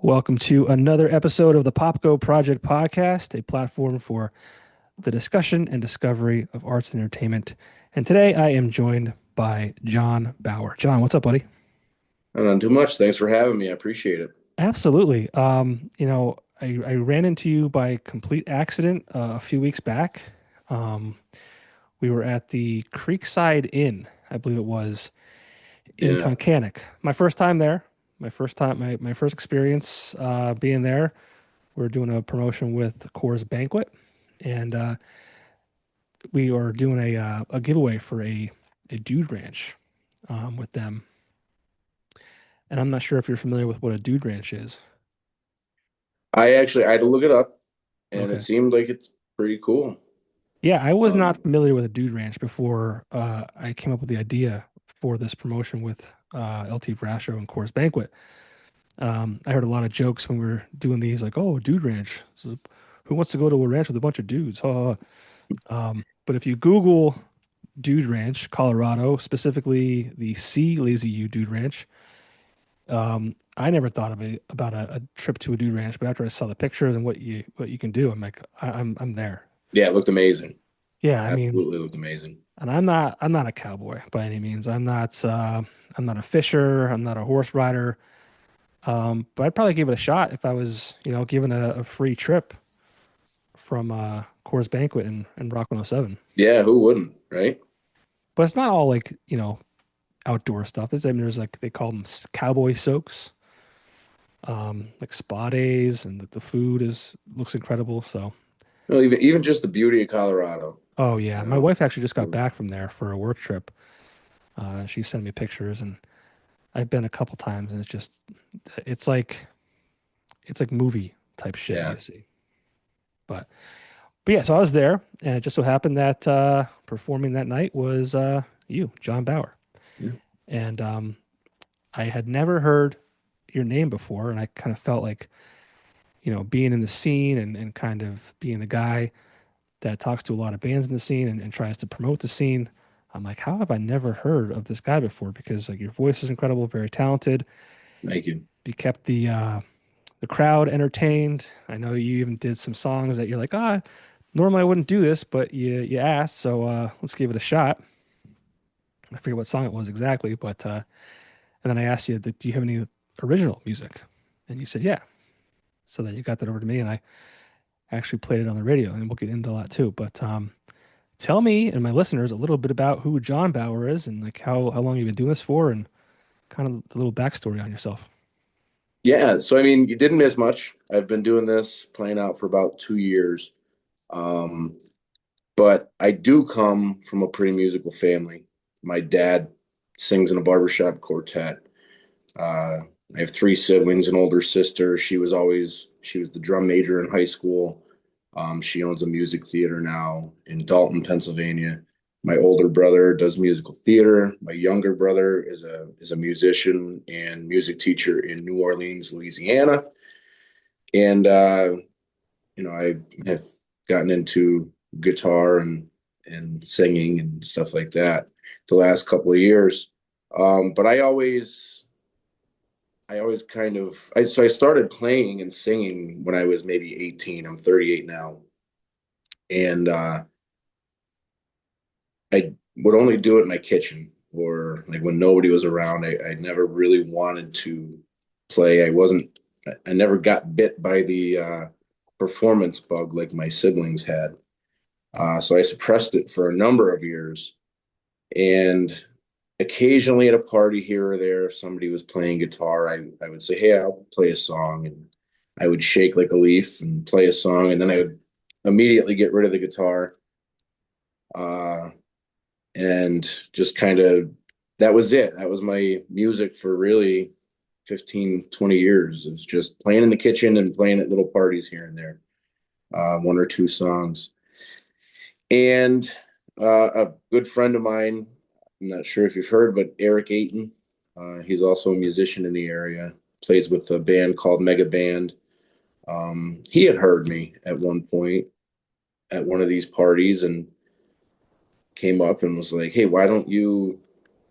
Welcome to another episode of the Popko Project Podcast, a platform for the discussion and discovery of arts and entertainment. And today I am joined by John Bauer. John, what's up, buddy? Not too much. Thanks for having me. I appreciate it. Absolutely. I ran into you by complete accident a few weeks back. Um, we were at the Creekside Inn, I believe it was, in Yeah. Tunkhannock. My first time there. My first experience being there. We're doing a promotion with Coors Banquet, and we are doing a giveaway for a dude ranch with them. And I'm not sure if you're familiar with what a dude ranch is. I had to look it up and it Okay. seemed like it's pretty cool. Yeah, I was not Um, familiar with a dude ranch before I came up with the idea for this promotion with LT Brasho and Coors Banquet. I heard a lot of jokes when we were doing these, like, "Oh, a dude ranch. So who wants to go to a ranch with a bunch of dudes?" But if you Google Dude Ranch, Colorado, specifically the C Lazy U Dude Ranch. I never thought of it about a trip to a dude ranch, but after I saw the pictures and what you can do, I'm like, I'm there. yeah, it looked amazing. Yeah, I mean, Absolutely looked amazing. and I'm not a cowboy by any means. I'm not a fisher. I'm not a horse rider. But I'd probably give it a shot if I was, given a free trip from Coors Banquet and Rock 107. Yeah, who wouldn't, right? But it's not all like, outdoor stuff. I mean, there's like they call them cowboy soaks. Like spa days, and the food is looks incredible. So, Well, even just the beauty of Colorado, oh yeah, you my know. wife actually just got back from there for a work trip. She sent me pictures, and I've been a couple times, and it's like it's like movie type shit Yeah. you see. But but yeah, so I was there, and it just so happened that performing that night was you, John Bauer, Yeah. and I had never heard your name before, and I kind of felt like being in the scene and kind of being the guy that talks to a lot of bands in the scene and tries to promote the scene. I'm like, how have I never heard of this guy before? Because like your voice is incredible, very talented. Thank you. You kept the crowd entertained. I know you even did some songs that you're like, normally I wouldn't do this, but you asked, so let's give it a shot. I forget what song it was exactly, but and then I asked you, do you have any original music? And you said, yeah. So then you got that over to me, and I actually played it on the radio, and we'll get into that too. But tell me and my listeners a little bit about who John Bauer is and like how long you've been doing this for and kind of the little backstory on yourself. Yeah, so I mean, you didn't miss much. I've been doing this playing out for about 2 years. Um, but I do come from a pretty musical family. My dad sings in a barbershop quartet. Uh, I have three siblings, an older sister. She was the drum major in high school. She owns a music theater now in Dalton, Pennsylvania. My older brother does musical theater. My younger brother is a musician and music teacher in New Orleans, Louisiana. And I have gotten into guitar and singing and stuff like that the last couple of years. But I always so I started playing and singing when I was maybe 18. I'm 38 now. And I would only do it in my kitchen or like when nobody was around. I never really wanted to play. I never got bit by the performance bug like my siblings had. So I suppressed it for a number of years. And occasionally at a party here or there, if somebody was playing guitar, I would say, hey, I'll play a song. And I would shake like a leaf and play a song. And then I would immediately get rid of the guitar. Uh, and just kind of, that was it. That was my music for really 15, 20 years. It was just playing in the kitchen and playing at little parties here and there, one or two songs. And a good friend of mine, I'm not sure if you've heard, but Eric Ayton, he's also a musician in the area, plays with a band called Megaband. He had heard me at one point at one of these parties and came up and was like, hey, why don't you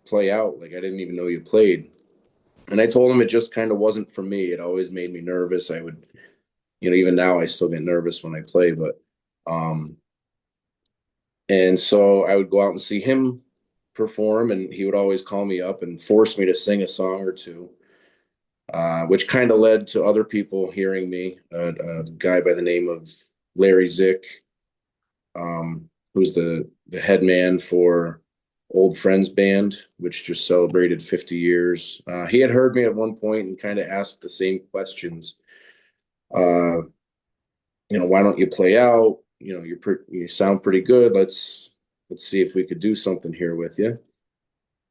play out? Like, I didn't even know you played. And I told him it just kind of wasn't for me. It always made me nervous. I would, even now I still get nervous when I play, but um and so I would go out and see him perform, and he would always call me up and force me to sing a song or two, which kind of led to other people hearing me. A guy by the name of Larry Zick, who's the head man for Old Friends Band, which just celebrated 50 years. He had heard me at one point and kind of asked the same questions. Uh, why don't you play out? You sound pretty good. Let's see if we could do something here with you.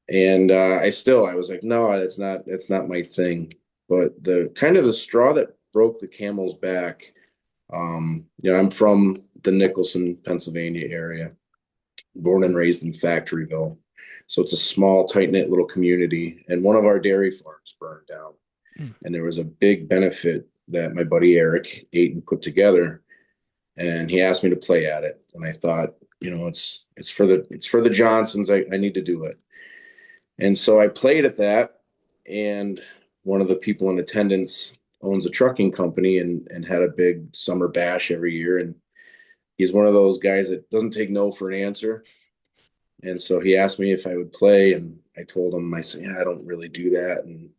And I was like, no, that's not my thing. But the kind of the straw that broke the camel's back. I'm from the Nicholson, Pennsylvania area, born and raised in Factoryville. So it's a small, tight-knit little community. And one of our dairy farms burned down. Mm. And there was a big benefit that my buddy Eric ate and put together. And he asked me to play at it. And I thought, it's for the Johnsons. I need to do it. And so I played at that. And one of the people in attendance owns a trucking company and had a big summer bash every year. And he's one of those guys that doesn't take no for an answer. And so he asked me if I would play, and I told him, I said, yeah, I don't really do that. And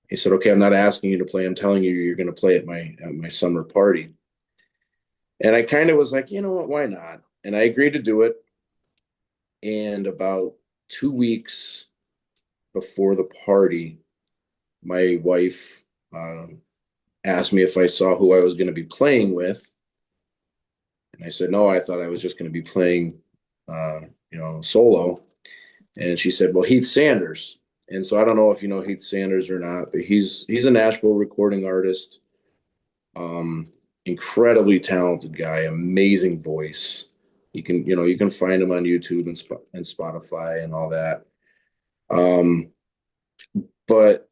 he said, okay, I'm not asking you to play. I'm telling you, you're going to play at my summer party. And I kind of was like, you know what, why not? And I agreed to do it. And about 2 weeks before the party, my wife asked me if I saw who I was going to be playing with. And I said, no, I thought I was just going to be playing, solo. And she said, well, Heath Sanders. And so I don't know if you know Heath Sanders or not, but he's a Nashville recording artist. Um, Incredibly talented guy, amazing voice. You can find him on YouTube and Spotify and all that. Um, but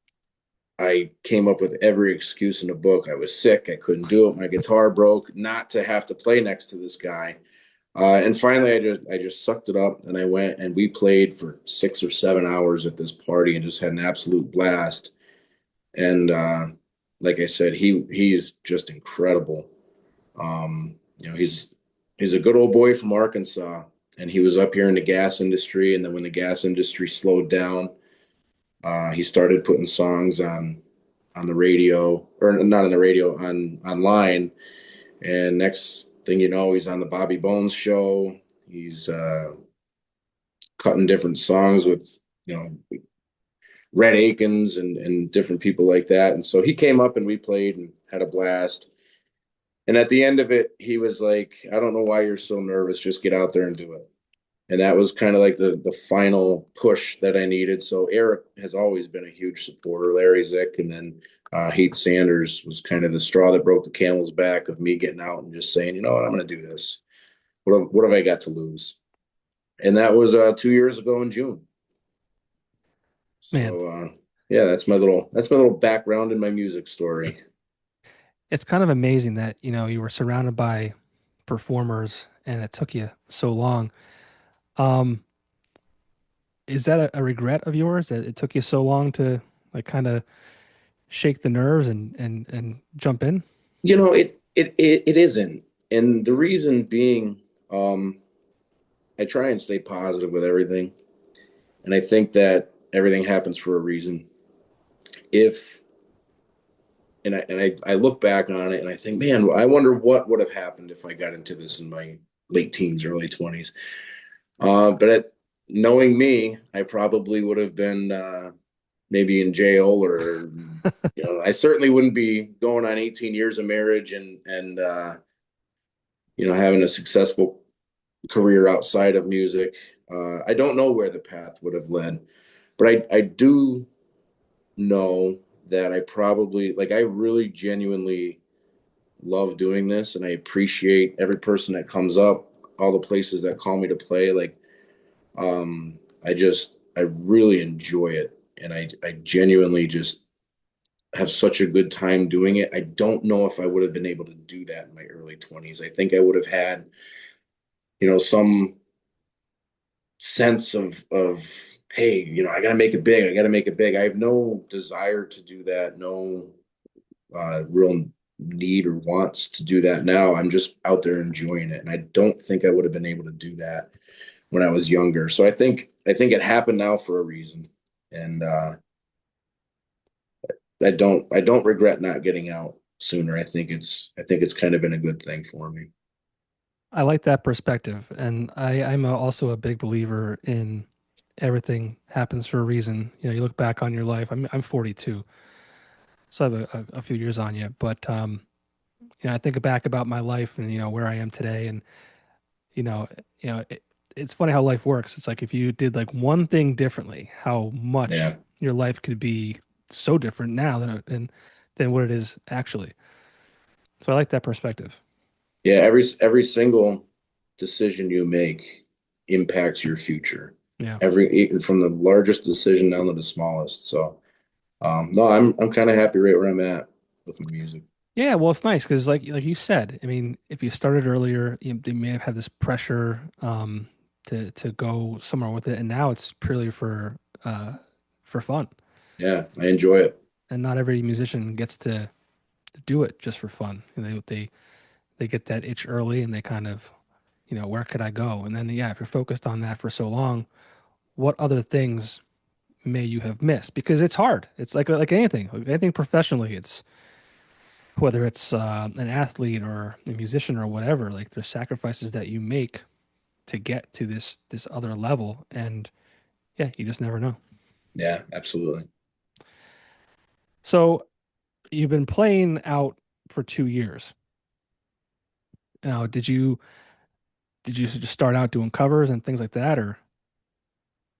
I came up with every excuse in the book. I was sick. I couldn't do it. My guitar broke. Not to have to play next to this guy. And finally, I just sucked it up, and I went and we played for 6 or 7 hours at this party and just had an absolute blast. And like I said, he's just incredible. He's a good old boy from Arkansas, and he was up here in the gas industry. And then when the gas industry slowed down, he started putting songs on the radio, or not on the radio, on online. And next thing you know, he's on the Bobby Bones show. He's cutting different songs with you know Red Akins and different people like that. And so he came up and we played and had a blast. And at the end of it, he was like, I don't know why you're so nervous. Just get out there and do it. And that was kind of like the final push that I needed. So Eric has always been a huge supporter, Larry Zick, and then Heath Sanders was kind of the straw that broke the camel's back of me getting out and just saying, you know what, I'm going to do this. What have I got to lose? And that was 2 years ago in June. Man, So yeah, that's my little background in my music story. it's kind of amazing that, you were surrounded by performers and it took you so long. Um, is that a regret of yours that it took you so long to like kind of shake the nerves and jump in? It isn't, and the reason being, um, I try and stay positive with everything, and I think that everything happens for a reason. If and I look back on it and I think, man, I wonder what would have happened if I got into this in my late teens, early 20s. Knowing me, I probably would have been maybe in jail, or I certainly wouldn't be going on 18 years of marriage and having a successful career outside of music. I don't know where the path would have led, but I do know that I really genuinely love doing this, and I appreciate every person that comes up, all the places that call me to play. I really enjoy it, and I genuinely just have such a good time doing it. I don't know if I would have been able to do that in my early 20s. I think I would have had, some sense of hey, I got to make it big. I got to make it big. I have no desire to do that. No real need or wants to do that now. I'm just out there enjoying it, and I don't think I would have been able to do that when I was younger. So I think it happened now for a reason, and I don't regret not getting out sooner. I think it's kind of been a good thing for me. I like that perspective, and also a big believer in everything happens for a reason. You look back on your life. I'm 42, so I have a few years on you, but I think back about my life and where I am today, and you know, it's funny how life works. It's like if you did like one thing differently, how much Yeah, your life could be so different now than what it is actually. So I like that perspective. yeah. Every single decision you make impacts your future. Yeah. From the largest decision down to the smallest. So no, I'm kind of happy right where I'm at with my music. Yeah, well, it's nice because, like you said, I mean, if you started earlier, you may have had this pressure to go somewhere with it, and now it's purely for fun. Yeah, I enjoy it. And not every musician gets to do it just for fun. They get that itch early, and they kind of, where could I go? And then, yeah, if you're focused on that for so long, what other things may you have missed? Because it's hard. It's like anything professionally. It's whether it's an athlete or a musician or whatever, like there's sacrifices that you make to get to this other level, and yeah, you just never know. Yeah, absolutely. So you've been playing out for 2 years. Now, did you just start out doing covers and things like that, or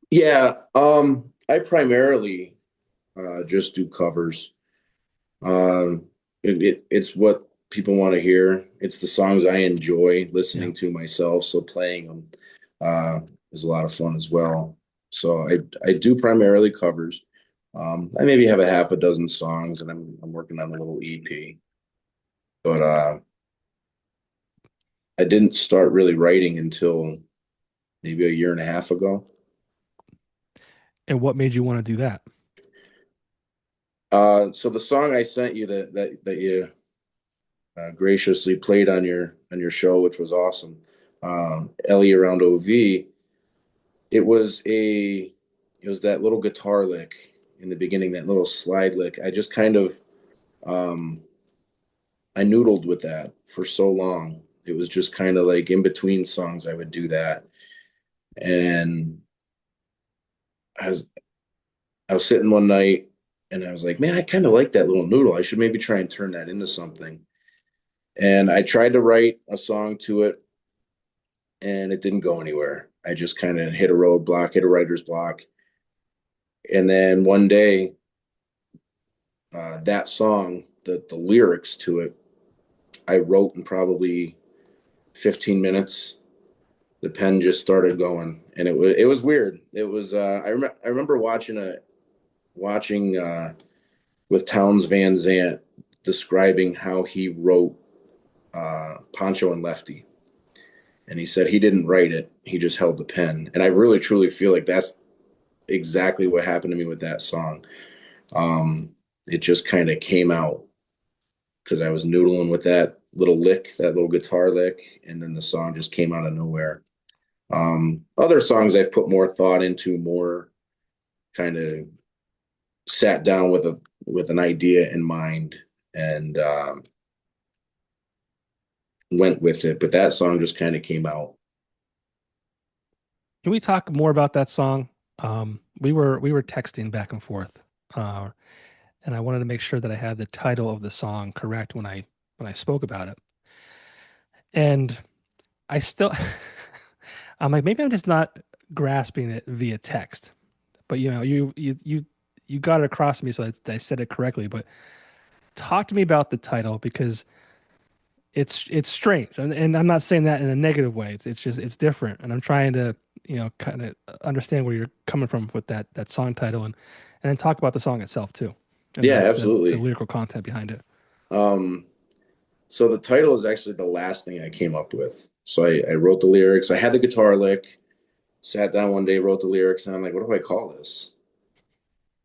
Yeah, I primarily just do covers. It's what people want to hear. It's the songs I enjoy yeah? listening to myself, so playing them uh, is a lot of fun as well. So I do primarily covers. I maybe have a half a dozen songs, and I'm working on a little EP. But I didn't start really writing until maybe a year and a half ago. And what made you want to do that? So the song I sent you that you graciously played on your show, which was awesome. Ellie around OV. It was a it was that little guitar lick in the beginning, that little slide lick. I just kind of um, I noodled with that for so long. It was just kind of like in between songs I would do that, and I was I was sitting one night and I was like, man, I kind of like that little noodle. I should maybe try and turn that into something. And I tried to write a song to it, and it didn't go anywhere. I just kind of hit a roadblock, hit a writer's block. And then one day, that song, the lyrics to it, I wrote in probably 15 minutes. The pen just started going, and it was weird. It was I remember watching with Towns Van Zant describing how he wrote Poncho and Lefty, and he said he didn't write it; he just held the pen. And I really truly feel like that's exactly what happened to me with that song. Um, it just kind of came out because I was noodling with that little lick, that little guitar lick, and then the song just came out of nowhere. Other songs I've put more thought into, more kind of sat down with an idea in mind and went with it. But that song just kind of came out. Can we talk more about that song? We were texting back and forth, uh, and I wanted to make sure that I had the title of the song correct when I spoke about it. And I still, I'm like, maybe I'm just not grasping it via text. But you got it across to me, so I said it correctly. But talk to me about the title because it's strange, and I'm not saying that in a negative way. It's just it's different, and I'm trying to kind of understand where you're coming from with that song title, and then talk about the song itself too, and Yeah, the absolutely. lyrical content behind it. Um, so the title is actually the last thing I came up with. So I wrote the lyrics. I had the guitar lick. Sat down one day, wrote the lyrics, and I'm like, what do I call this?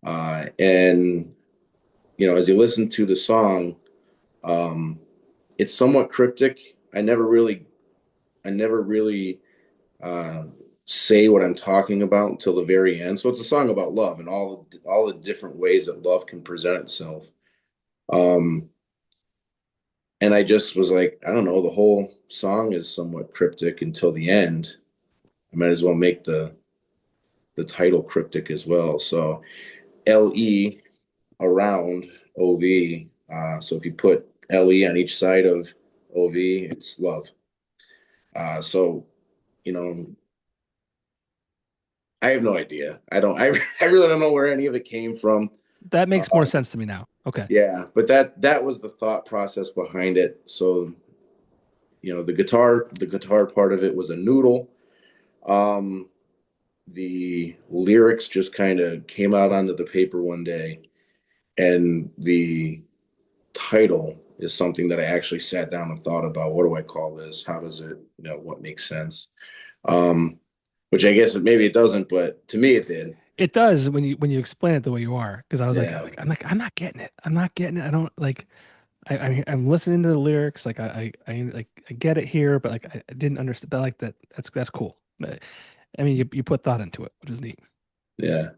And as you listen to the song, um, it's somewhat cryptic. I never really uh, say what I'm talking about until the very end. So it's a song about love and all the different ways that love can present itself. Um, and I just was like, I don't know, the whole song is somewhat cryptic until the end. I might as well make the title cryptic as well. So LE around OV. So if you put LE on each side of OV, it's love. So you know, I have no idea. I don't. I really don't know where any of it came from. That makes more Um, sense to me now. Okay. yeah, but that was the thought process behind it. So the guitar part of it was a noodle. Um, the lyrics just kind of came out onto the paper one day, and the title is something that I actually sat down and thought about. What do I call this? How does it, what makes sense? Um, which I guess maybe it doesn't, but to me it did. It does when you explain it the way you are, because I was like, Yeah, I'm not getting it. I'm not getting it. I don't like. I'm listening to the lyrics. Like I get it here, but like I didn't understand. But like that. That's cool. I mean, you put thought into it, which is neat. yeah.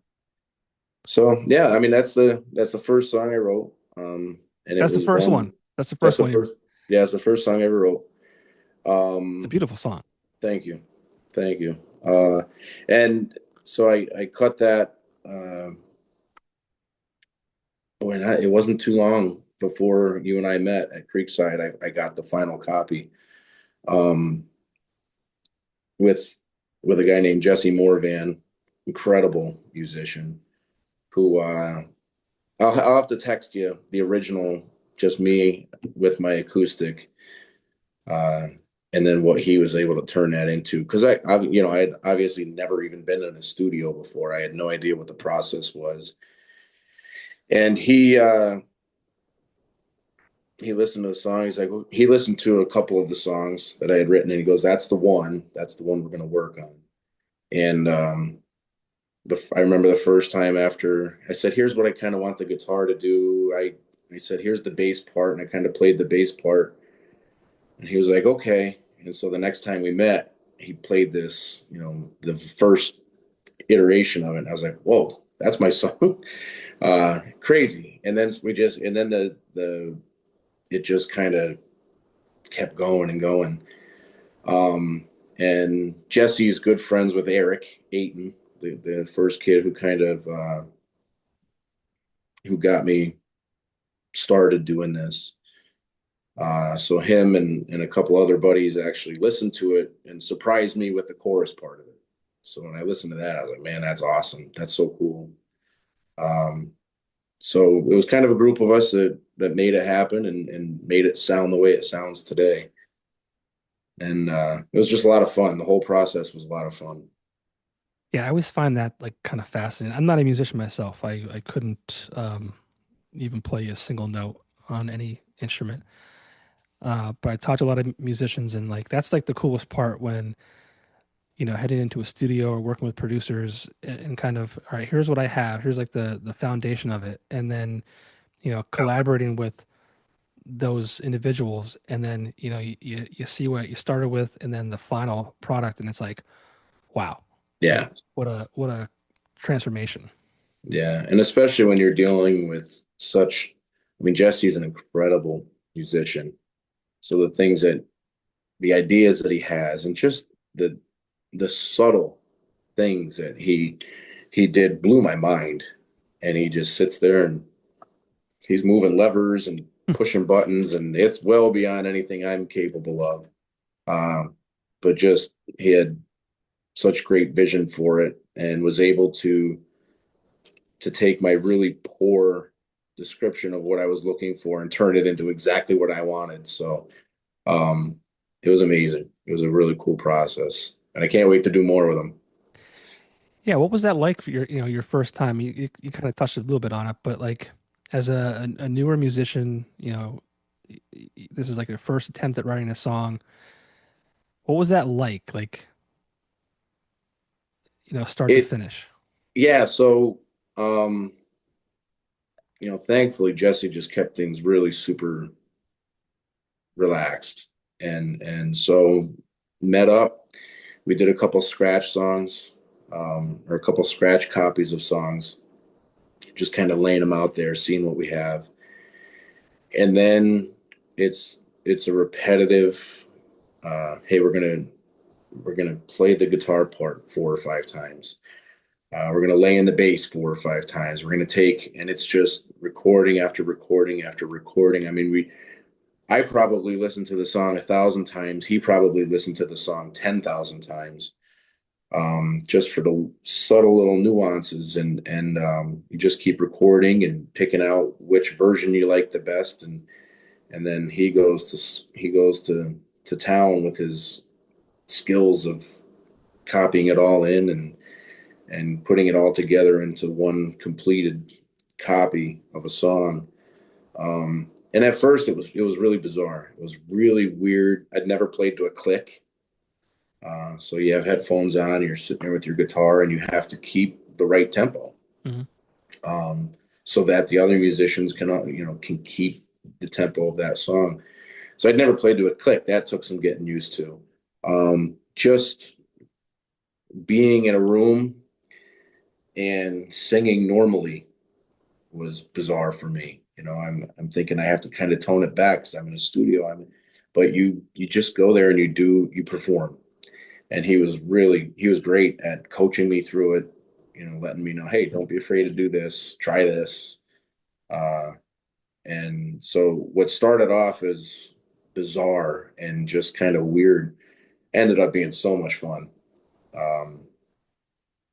So yeah, I mean that's the first song I wrote. And it That's the was first one. one. That's the That's first the one. first. Yeah, it's the first song I ever wrote. It's a Um, beautiful song. thank you, thank you. And so I cut that. It wasn't too long before you and I met at Creekside. I got the final copy um, with a guy named Jesse Morvan, incredible musician. Who I'll have to text you the original, just me with my acoustic, uh, and then what he was able to turn that into. Because I had obviously never even been in a studio before. I had no idea what the process was, and he listened to the song. He's like, he listened to a couple of the songs that I had written, and he goes, "That's the one. That's the one we're going to work on." And I remember the first time after I said, "Here's what I kind of want the guitar to do." I said, "Here's the bass part," and I kind of played the bass part, and he was like, "Okay." And so the next time we met, he played this, the first iteration of it. And I was like, "Whoa, that's my song." Crazy. And then the it just kind of kept going and going. Um, and Jesse's good friends with Eric Ayton, the first kid who kind of who got me started doing this. So him and a couple other buddies actually listened to it and surprised me with the chorus part of it. So when I listened to that, I was like, man, that's awesome. That's so cool. Um, so it was kind of a group of us that made it happen and made it sound the way it sounds today. And it was just a lot of fun. The whole process was a lot of fun. Yeah, I always find that like kind of fascinating. I'm not a musician myself. I couldn't even play a single note on any instrument. But I talked to a lot of musicians, and like that's like the coolest part when heading into a studio or working with producers and kind of, all right, here's what I have. Here's like the foundation of it, and then collaborating with those individuals, and then you see what you started with, and then the final product, and it's like, wow, like Yeah. what a transformation. Yeah. And especially when you're dealing with I mean, Jesse's an incredible musician. So the ideas that he has and just the subtle things that he did blew my mind. And he just sits there and he's moving levers and pushing buttons, and it's well beyond anything I'm capable of. Um, but just he had such great vision for it and was able to take my really poor description of what I was looking for and turn it into exactly what I wanted. So um, it was amazing. It was a really cool process, and I can't wait to do more with them. Yeah, what was that like for your first time? You kind of touched a little bit on it, but like as a newer musician, this is like your first attempt at writing a song. What was that like? Like, start to It finish? yeah, so um, thankfully Jesse just kept things really super relaxed. And so met up. We did a couple scratch songs, or a couple scratch copies of songs, just kind of laying them out there, seeing what we have. And then it's a repetitive, hey, we're gonna play the guitar part 4 or 5 times. We're gonna lay in the bass 4 or 5 times. We're gonna take, and it's just recording after recording after recording. I mean, I probably listened to the song 1,000 times. He probably listened to the song 10,000 times, just for the subtle little nuances. And you just keep recording and picking out which version you like the best. And then he goes to town with his skills of copying it all in and putting it all together into one completed copy of a song. And at first it was really bizarre. It was really weird. I'd never played to a click. So you have headphones on, you're sitting there with your guitar, and you have to keep the right tempo, Hmm. so that the other musicians can keep the tempo of that song. So I'd never played to a click. That took some getting used to. Just being in a room and singing normally was bizarre for me. I'm thinking I have to kind of tone it back because I'm in a studio. But you just go there and you perform. And he was great at coaching me through it. Letting me know, hey, don't be afraid to do this. Try this. Uh, and so what started off as bizarre and just kind of weird ended up being so much fun. Um,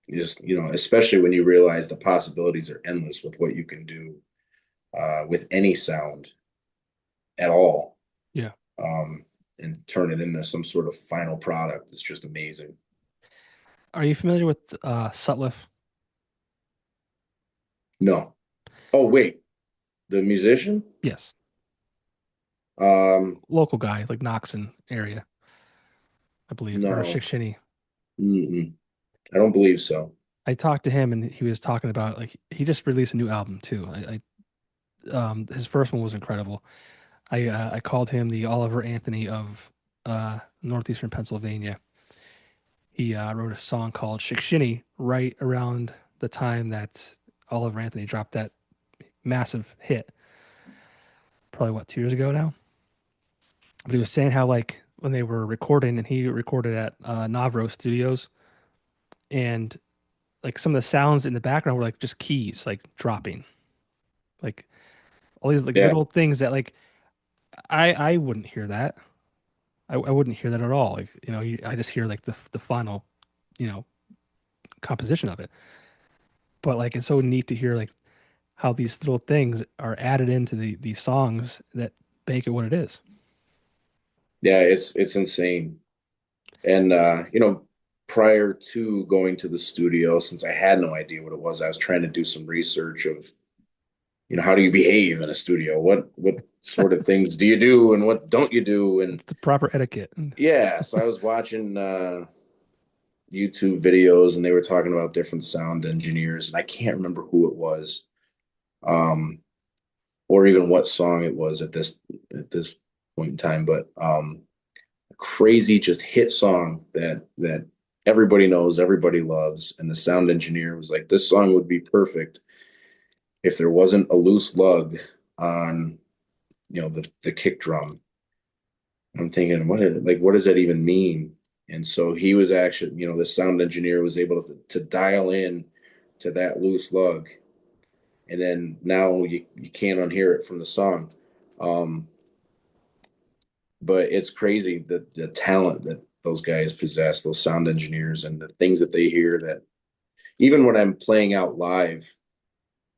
especially when you realize the possibilities are endless with what you can do, with any sound at all, Yeah. um, and turn it into some sort of final product. It's just amazing. Are you familiar with Sutliff? No. Oh, wait, the musician? Yes. Um, Local guy, like Knoxon area, I believe, or no. Shikshinny. Mm-mm. I don't believe so. I talked to him and he was talking about like he just released a new album too. His first one was incredible. I called him the Oliver Anthony of northeastern Pennsylvania. He wrote a song called Shikshinny right around the time that Oliver Anthony dropped that massive hit, probably what, 2 years ago now. But he was saying how like when they were recording, and he recorded at Navro Studios, and like some of the sounds in the background were like just keys like dropping, like all these like Yeah. little things that like I wouldn't hear that. I wouldn't hear that at all. Like I just hear like the final you know composition of it. But like it's so neat to hear like how these little things are added into these songs that make it what it is. Yeah, it's insane. And prior to going to the studio, since I had no idea what it was, I was trying to do some research of, how do you behave in a studio? What sort of things do you do and what don't you do? And It's the proper etiquette. yeah, so I was watching YouTube videos, and they were talking about different sound engineers, and I can't remember who it was. Um, or even what song it was at this point in time, but a crazy just hit song that everybody knows, everybody loves, and the sound engineer was like, "This song would be perfect if there wasn't a loose lug on, the kick drum." I'm thinking, what does that even mean? And so he was actually, the sound engineer was able to dial in to that loose lug, and then now you can't unhear it from the song. Um, but it's crazy the talent that those guys possess, those sound engineers, and the things that they hear that even when I'm playing out live,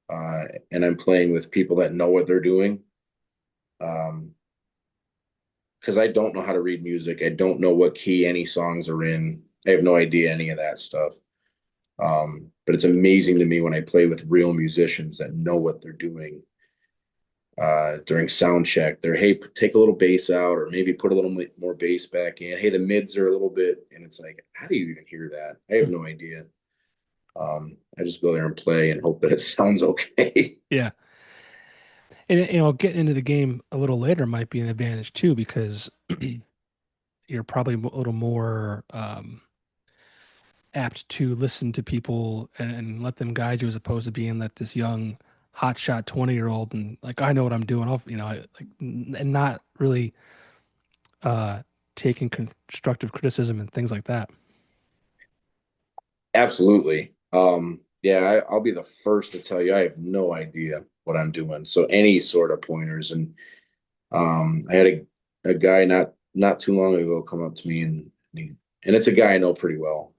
and I'm playing with people that know what they're doing, um, because I don't know how to read music. I don't know what key any songs are in. I have no idea any of that stuff. But it's amazing to me when I play with real musicians that know what they're doing, during sound check. They're, hey, take a little bass out, or maybe put a little more bass back in. Hey, the mids are a little bit, and it's like, how do you even hear that? I have no idea. I just go there and play and hope that it sounds okay. Yeah. And getting into the game a little later might be an advantage too, because you're probably a little more apt to listen to people and let them guide you as opposed to being like this young hotshot 20-year-old and like I know what I'm doing. And not really uh taking constructive criticism and things like that. Absolutely. Yeah, I'll be the first to tell you I have no idea what I'm doing. So any sort of pointers, and I had a guy not too long ago come up to me, and it's a guy I know pretty well.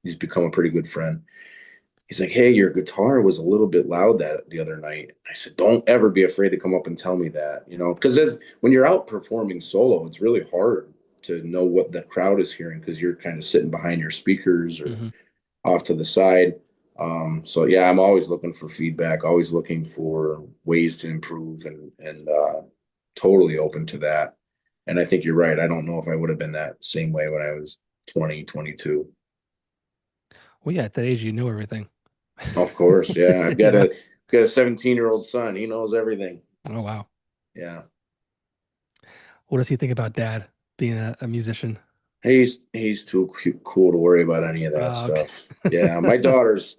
He's become a pretty good friend. He's like, "Hey, your guitar was a little bit loud that the other night." I said, "Don't ever be afraid to come up and tell me that, because when you're out performing solo, it's really hard to know what the crowd is hearing because you're kind of sitting behind your speakers or Hmm. off to the side. So yeah, I'm always looking for feedback, always looking for ways to improve, and totally open to that. And I think you're right. I don't know if I would have been that same way when I was 20, 22. Well, yeah, at that age you knew everything. Of course, yeah. I've got Yeah. a 17-year-old son. He knows everything. Oh wow. Yeah. What does he think about dad being a musician? He's too cool to worry about any of that Okay. stuff. Yeah, my daughters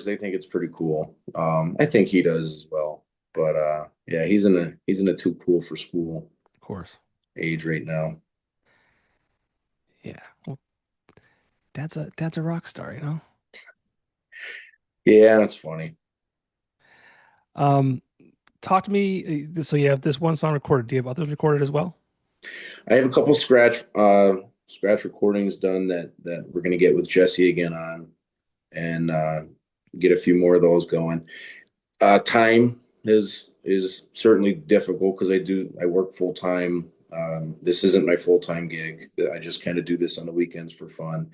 they think it's pretty cool. I think he does as well. But yeah, he's in a too cool for school Of course. age right now. Yeah. Well, dad's a rock star, you know? Yeah, that's funny. Um, talk to me. So you have this one song recorded. Do you have others recorded as well? I have a couple scratch recordings done that we're gonna get with Jesse again on and get a few more of those going. Time is certainly difficult because I work full time. This isn't my full time gig. I just kind of do this on the weekends for fun,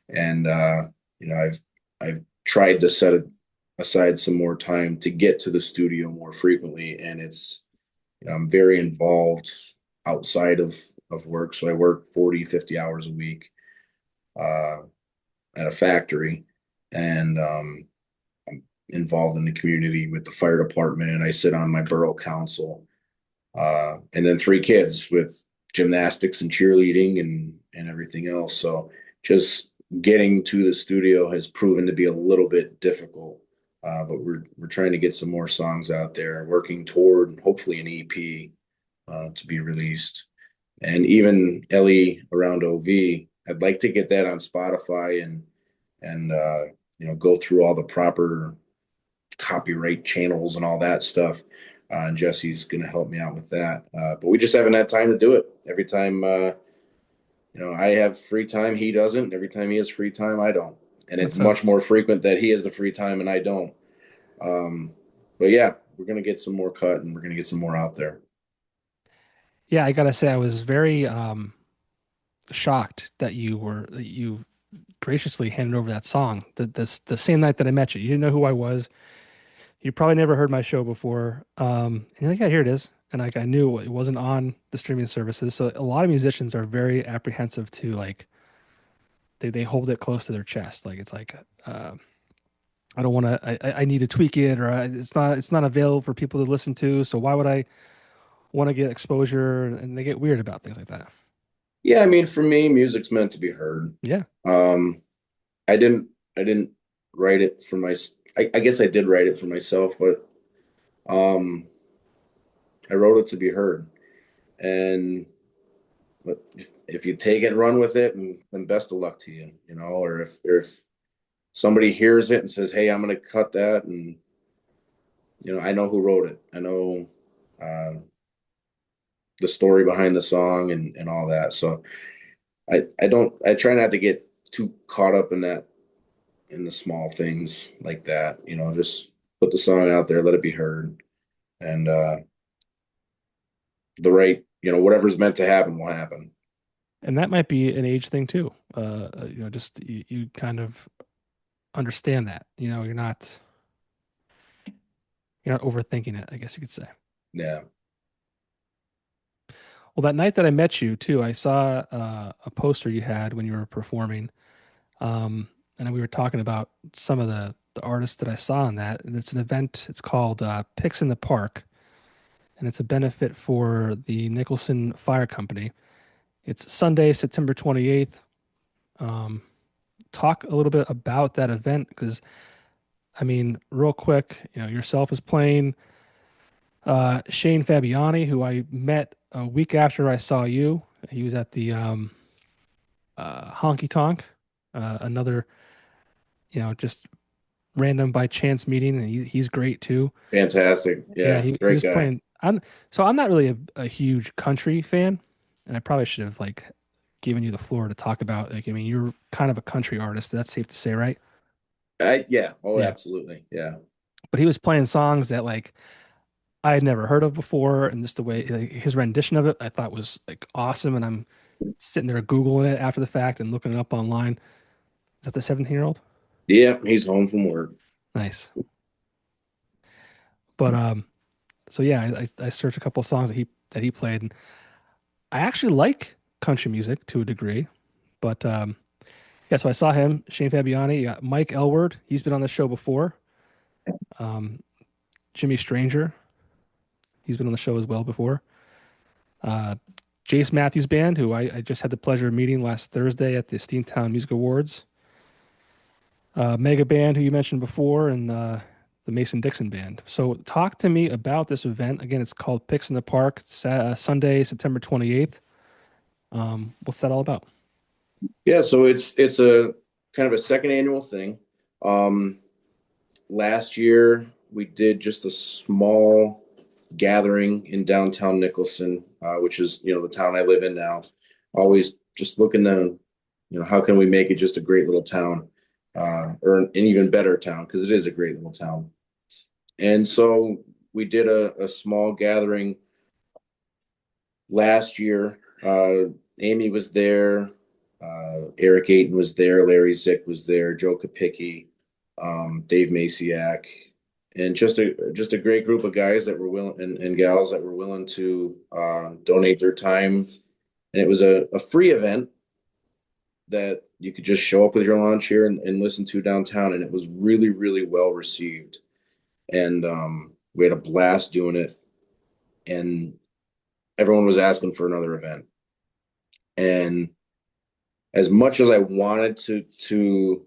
and I've tried to aside some more time to get to the studio more frequently, and I'm very involved outside of work. So I work 40, 50 hours a week uh, at a factory, and involved in the community with the fire department, and I sit on my borough council. And then three kids with gymnastics and cheerleading and everything else. So just getting to the studio has proven to be a little bit difficult. But we're trying to get some more songs out there, working toward hopefully an EP to be released. And even Ellie around OV, I'd like to get that on Spotify and go through all the proper copyright channels and all that stuff. And Jesse's going to help me out with that. But we just haven't had time to do it. Every time, I have free time, he doesn't. Every time he has free time, I don't. And it's That's a much more frequent that he has the free time and I don't. Um, but yeah, we're going to get some more cut and we're going to get some more out there. Yeah, I gotta say I was very shocked that you graciously handed over that song the same night that I met you. You didn't know who I was. You probably never heard my show before. And you're like, yeah, here it is. And like I knew it wasn't on the streaming services. So a lot of musicians are very apprehensive to like they hold it close to their chest. Like it's like I don't want to. I need to tweak it, or it's not available for people to listen to. So why would I want to get exposure? And they get weird about things like that. Yeah, I mean, for me, music's meant to be heard. Yeah, Um, I didn't write it for I guess I did write it for myself, but um, I wrote it to be heard. And but if you take it and run with it, and then best of luck to you, or if somebody hears it and says, "Hey, I'm going to cut that," and I know who wrote it. I know uh, the story behind the song and all that. So I try not to get too caught up in the small things like that. Just put the song out there, let it be heard, and whatever's meant to happen will happen. and that might be an age thing too. Just you kind of understand that. You're not overthinking it. I guess you could say. Yeah. Well, that night that I met you too, I saw a poster you had when you were performing. Um, and then we were talking about some of the artists that I saw in that. And it's an event. It's called Picks in the Park, and it's a benefit for the Nicholson Fire Company. It's Sunday, September 28th. Um, Talk a little bit about that event because I mean, real quick, yourself is playing Shane Fabiani, who I met a week after I saw you. He was at the Honky Tonk, another, just random by chance meeting, and he's great too. Fantastic. Yeah, Yeah, he great was guy. playing. I'm not really a huge country fan, and I probably should have like given you the floor to talk about. Like, I mean, you're kind of a country artist. That's safe to say, right? Yeah. Oh, Yeah. absolutely. Yeah. But he was playing songs that like I had never heard of before, and just the way like, his rendition of it, I thought was like awesome. And I'm sitting there googling it after the fact and looking it up online. Is that the 17-year-old? Yeah, he's home from work. Nice. But so yeah, I searched a couple of songs that he played, and I actually like country music to a degree. But yeah, so I saw him, Shane Fabiani, you got Mike Elward. He's been on the show before. Um, Jimmy Stranger, he's been on the show as well before. Uh, Jase Matthews Band, who I just had the pleasure of meeting last Thursday at the Steamtown Music Awards. Megaband, who you mentioned before, and the Mace In Dickson Band. So talk to me about this event. Again, it's called Picks in the Park, Sunday, September 28th. What's that all about? Yeah, so it's a kind of a second annual thing. Um, Last year we did just a small gathering in downtown Nicholson, which is, the town I live in now. Always just looking to, how can we make it just a great little town, or an even better town because it is a great little town. And so we did a small gathering last year. Amy was there, Eric Ayton was there, Larry Zick was there, Joe Kapicki, Dave Maciak, and just a great group of guys that were willing and gals that were willing to donate their time. And it was a free event that you could just show up with your lawn chair and listen to downtown, and it was really, really well received. And we had a blast doing it, and everyone was asking for another event. And as much as I wanted to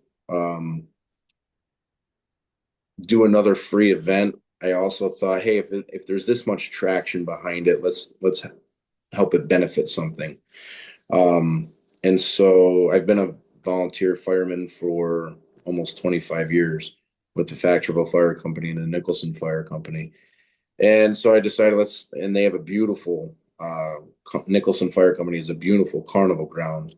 do another free event, I also thought, hey, if there's this much traction behind it, let's help it benefit something. Um, and so I've been a volunteer fireman for almost 25 years with the Factorville Fire Company and the Nicholson Fire Company. And so I decided and they have a beautiful, Nicholson Fire Company is a beautiful carnival ground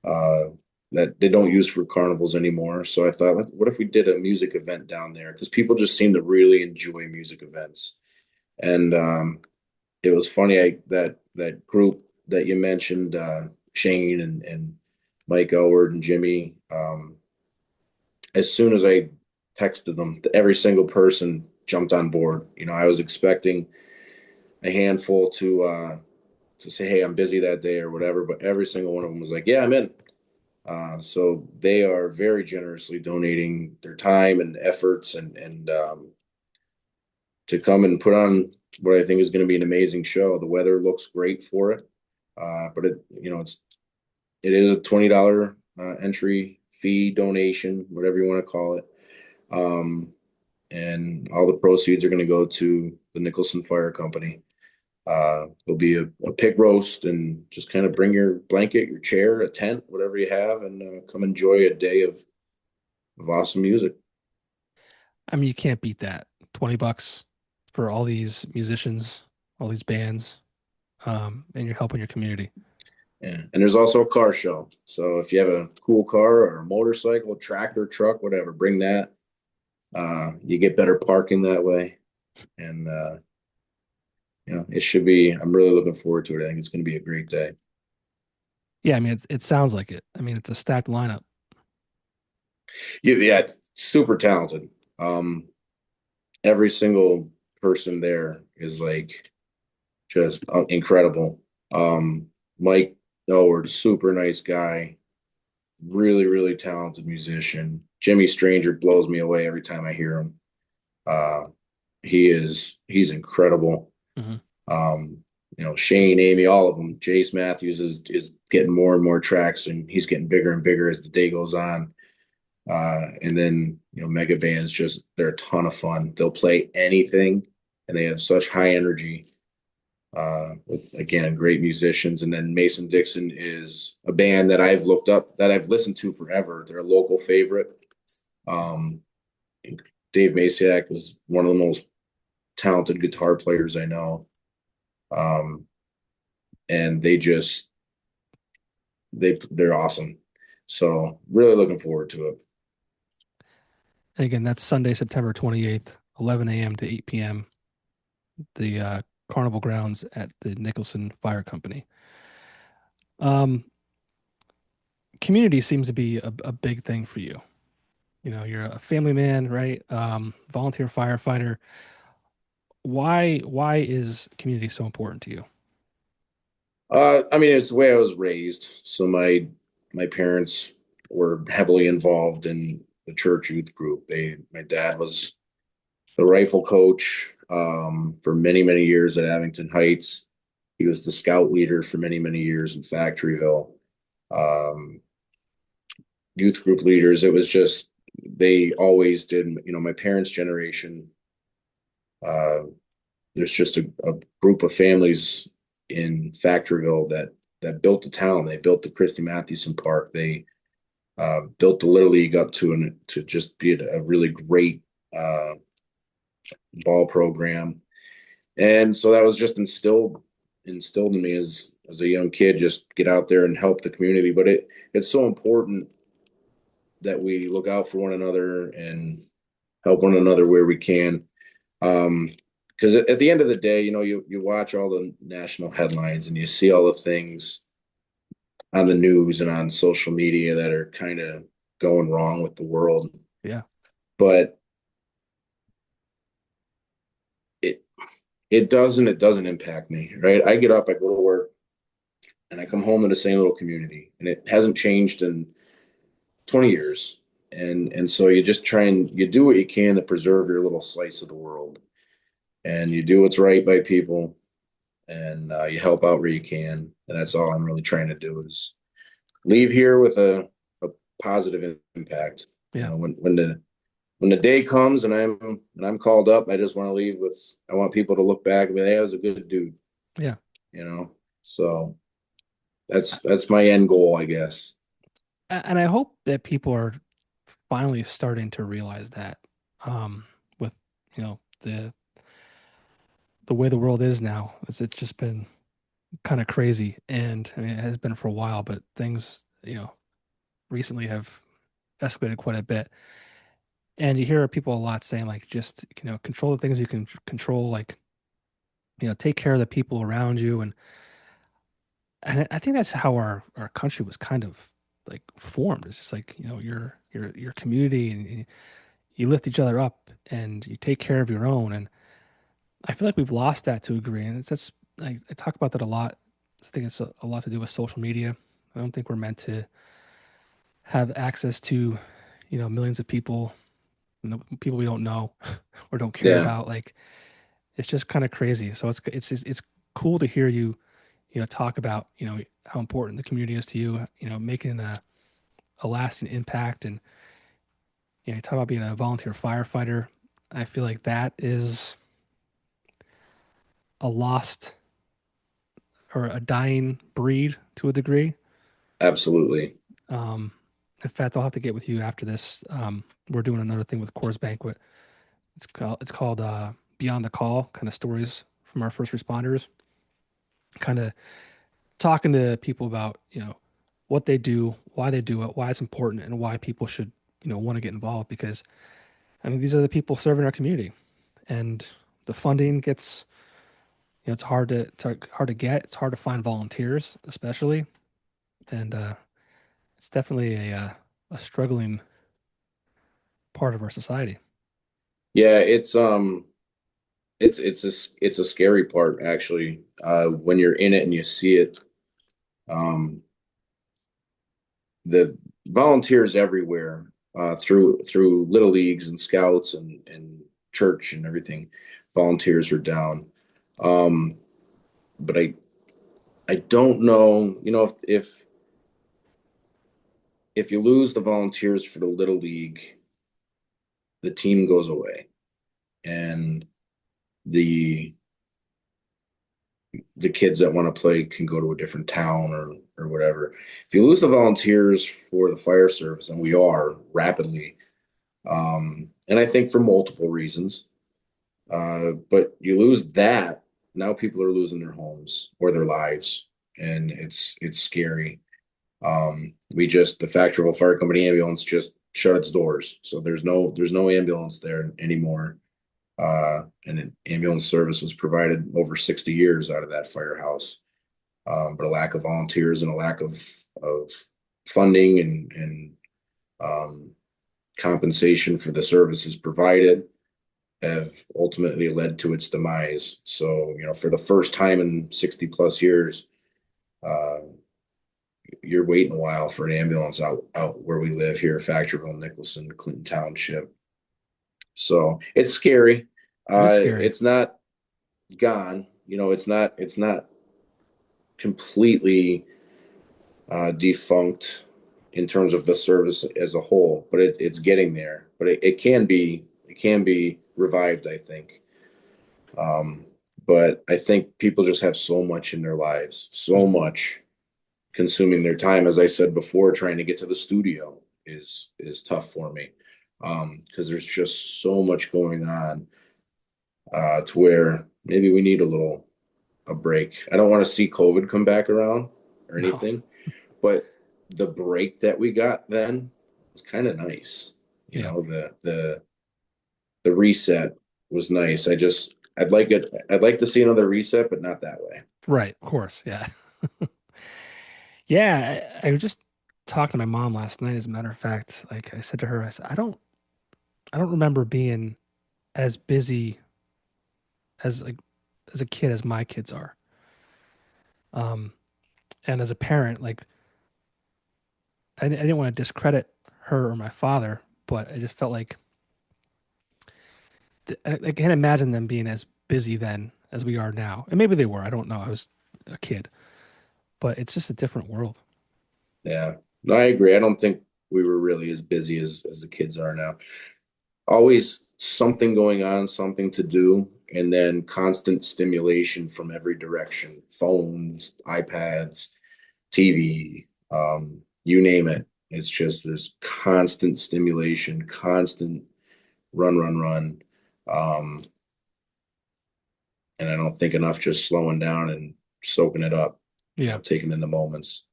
uh, that they don't use for carnivals anymore. So I thought, what if we did a music event down there? Because people just seem to really enjoy music events. And it was funny that group that you mentioned, Shane and Mike Elward and Jimmy. As soon as I texted them, every single person jumped on board. I was expecting a handful to say, "Hey, I'm busy that day" or whatever, but every single one of them was like, "Yeah, I'm in." So they are very generously donating their time and efforts and to come and put on what I think is going to be an amazing show. The weather looks great for it, but it is a $20 entry fee donation, whatever you want to call it, um, and all the proceeds are going to go to the Nicholson Fire Company. There'll be a pig roast and just kind of bring your blanket, your chair, a tent, whatever you have, and come enjoy a day of awesome music. I mean, you can't beat that. $20 for all these musicians, all these bands, and you're helping your community. Yeah. And there's also a car show. So if you have a cool car or a motorcycle, tractor, truck, whatever, bring that. You get better parking that way. And it should be, I'm really looking forward to it. I think it's going to be a great day. Yeah, I mean, it sounds like it. I mean, it's a stacked lineup. Yeah, yeah, it's super talented. Um, every single person there is like just incredible. Mike Elward, super nice guy. Really, really talented musician. Jimmy Stranger blows me away every time I hear him. Uh, he's incredible. Hmm. Um, Shane, Amy, all of them. Jase Matthews is getting more and more traction. He's getting bigger and bigger as the day goes on. And then Megaband's just they're a ton of fun. They'll play anything, and they have such high energy. Again, great musicians. And then Mace In Dickson is a band that I've looked up, that I've listened to forever. They're a local favorite. Um, Dave Masiak is one of the most talented guitar players I know. Um, and they're awesome. So really looking forward to it. And again, that's Sunday, September 28th, 11 a.m. to 8 p.m. The Carnival grounds at the Nicholson Fire Company. Um, Community seems to be a big thing for you. You know, you're a family man, right? Volunteer firefighter. Why is community so important to you? I mean, it's the way I was raised. So my parents were heavily involved in the church youth group. My dad was the rifle coach for many, many years at Abington Heights. He was the scout leader for many, many years in Factoryville. Um, Youth group leaders. It was just they always did. My parents' generation. Uh, there's just a group of families in Factoryville that built the town. They built the Christy Mathewson Park. They built the Little League up to just be a really great uh, ball program. And so that was just instilled in me as a young kid. Just get out there and help the community. But it's so important that we look out for one another and help one another where we can. Because at the end of the day, you watch all the national headlines and you see all the things on the news and on social media that are kind of going wrong with the world. Yeah. But it it doesn't impact me, right? I get up, I go to work, and I come home to the same little community, and it hasn't changed in 20 years. And so you just try and you do what you can to preserve your little slice of the world, and you do what's right by people, and you help out where you can. And that's all I'm really trying to do is leave here with a positive impact. Yeah. When the day comes and I'm called up, I just want to leave with I want people to look back and be, hey, I was a good dude, Yeah. you know. So that's my end goal, I guess. And I hope that people are finally starting to realize that with the way the world is now. It's just been kind of crazy, and I mean it has been for a while, but things recently have escalated quite a bit. And you hear people a lot saying like just control the things you can control, like take care of the people around you, and I think that's how our country was kind of like formed. It's just like your community, and you lift each other up and you take care of your own. And I feel like we've lost that to a degree. And that's I talk about that a lot. I think it's a lot to do with social media. I don't think we're meant to have access to, millions of people, people we don't know or don't care Yeah, about. Like it's just kind of crazy. So it's cool to hear you, talk about, how important the community is to you, making a lasting impact. And you talk about being a volunteer firefighter. I feel like that is a lost or a dying breed to a degree. absolutely. Um, in fact, I'll have to get with you after this. We're doing another thing with Coors Banquet. It's called Beyond the Call, kind of stories from our first responders, kind of talking to people about what they do, why they do it, why it's important, and why people should want to get involved. Because I mean, these are the people serving our community, and the funding gets it's hard to get. It's hard to find volunteers, especially, and it's definitely a struggling part of our society. Yeah, it's a scary part actually. When you're in it and you see it, um, the volunteers everywhere, through little leagues and scouts and church and everything. Volunteers are down. Um, but I don't know, if you lose the volunteers for the little league, the team goes away, and the the kids that want to play can go to a different town or whatever. If you lose the volunteers for the fire service, and we are rapidly, and I think for multiple reasons, but you lose that, now people are losing their homes or their lives, and it's scary. The Factorville Fire Company ambulance just shut its doors, so there's no ambulance there anymore. And an ambulance service was provided over 60 years out of that firehouse. But a lack of volunteers and a lack of funding and um, compensation for the services provided have ultimately led to its demise. So, for the first time in 60 plus years, uh, you're waiting a while for an ambulance out where we live here, Factorville, Nicholson, Clinton Township. So it's scary. It is scary. It's not gone. It's not completely defunct in terms of the service as a whole, but it's getting there. But it can be revived, I think. Um, but I think people just have so much in their lives, so Mhm. much consuming their time. As I said before, trying to get to the studio is tough for me, because there's just so much going on, to where maybe we need a break. I don't want to see COVID come back around or No. anything, but the break that we got then was kind of nice. Yeah. The reset was nice. I'd like to see another reset, but not that way. Right. Of course. Yeah. Yeah. I just talked to my mom last night, as a matter of fact. Like I said to her, I said, I don't remember being as busy as like as a kid as my kids are. Um, and as a parent, like I didn't want to discredit her or my father, but I just felt like I can't imagine them being as busy then as we are now. And maybe they were. I don't know. I was a kid, but it's just a different world. Yeah, no, I agree. I don't think we were really as busy as the kids are now. Always something going on, something to do, and then constant stimulation from every direction. Phones, iPads, TV, you name it. It's just there's constant stimulation, constant run, run, run. Um, and I don't think enough just slowing down and soaking it up, Yeah. taking in the moments.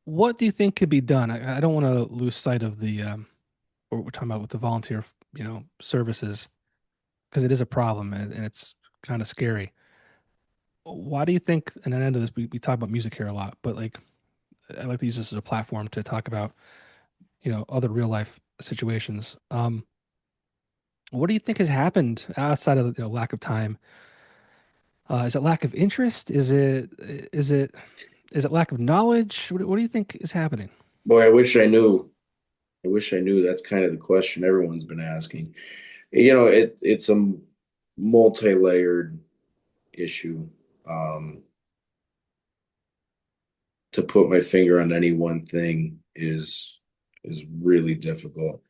What do you think could be done? I don't want to lose sight of the what we're talking about with the volunteer, services, because it is a problem and it's kind of scary. Why do you think, and at the end of this, we talk about music here a lot, but like I like to use this as a platform to talk about, other real life situations. What do you think has happened outside of lack of time? Is it lack of interest? Is it lack of knowledge? What do you think is happening? Boy, I wish I knew. I wish I knew. That's kind of the question everyone's been asking. It's a multi-layered issue. Um, to put my finger on any one thing is really difficult.